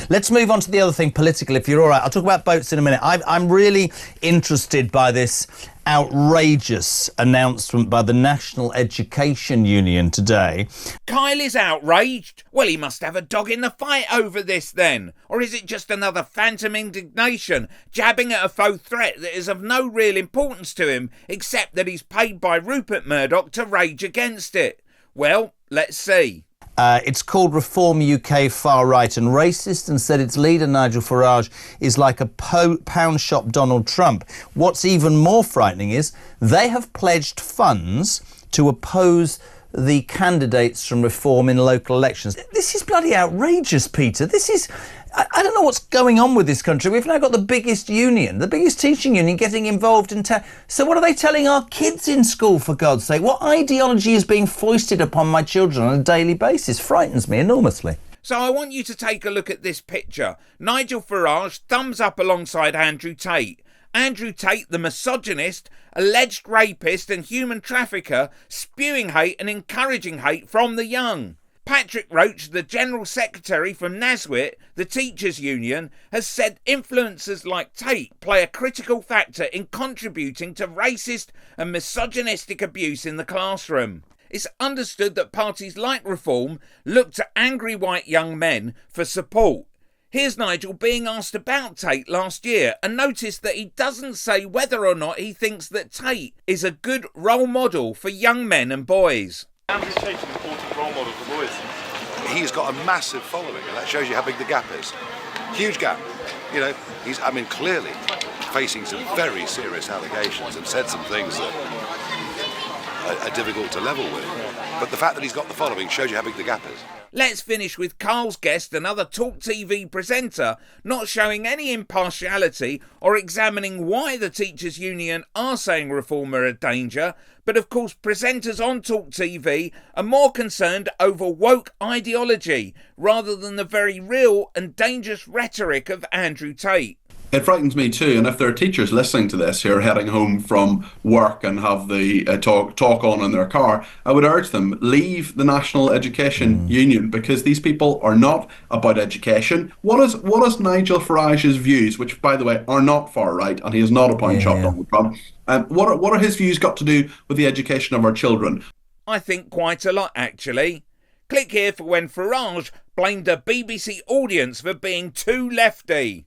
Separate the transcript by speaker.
Speaker 1: Let's move on to the other thing, political, if you're all right. I'll talk about boats in a minute. I'm really interested by this outrageous announcement by the National Education Union today.
Speaker 2: Kyle is outraged? Well, he must have a dog in the fight over this then. Or is it just another phantom indignation, jabbing at a faux threat that is of no real importance to him, except that he's paid by Rupert Murdoch to rage against it? Well, let's see.
Speaker 1: It's called Reform UK Far Right and Racist, and said its leader, Nigel Farage, is like a pound shop Donald Trump. What's even more frightening is they have pledged funds to oppose the candidates from Reform in local elections. This is bloody outrageous, Peter. This is... I don't know what's going on with this country. We've now got the biggest union, the biggest teaching union getting involved in... So what are they telling our kids in school, for God's sake? What ideology is being foisted upon my children on a daily basis? Frightens me enormously.
Speaker 2: So I want you to take a look at this picture. Nigel Farage, thumbs up alongside Andrew Tate. Andrew Tate, the misogynist, alleged rapist and human trafficker, spewing hate and encouraging hate from the young. Patrick Roach, the General Secretary from NASWIT, the Teachers Union, has said influencers like Tate play a critical factor in contributing to racist and misogynistic abuse in the classroom. It's understood that parties like Reform look to angry white young men for support. Here's Nigel being asked about Tate last year, and notice that he doesn't say whether or not he thinks that Tate is a good role model for young men and boys.
Speaker 3: Andrew Tate's an important role model for boys.
Speaker 4: He's got a massive following, and that shows you how big the gap is. Huge gap. You know, he's, clearly facing some very serious allegations and said some things that are difficult to level with. But the fact that he's got the following shows you how big the gap is.
Speaker 2: Let's finish with Carl's guest, another Talk TV presenter, not showing any impartiality or examining why the Teachers Union are saying Reform are a danger. But of course, presenters on Talk TV are more concerned over woke ideology rather than the very real and dangerous rhetoric of Andrew Tate.
Speaker 5: It frightens me too, and if there are teachers listening to this who are heading home from work and have the talk on in their car, I would urge them, leave the National Education Union, because these people are not about education. What is Nigel Farage's views, which, by the way, are not far right, and he is not a pound shop Donald Trump, what are his views got to do with the education of our children?
Speaker 2: I think quite a lot, actually. Click here for when Farage blamed a BBC audience for being too lefty.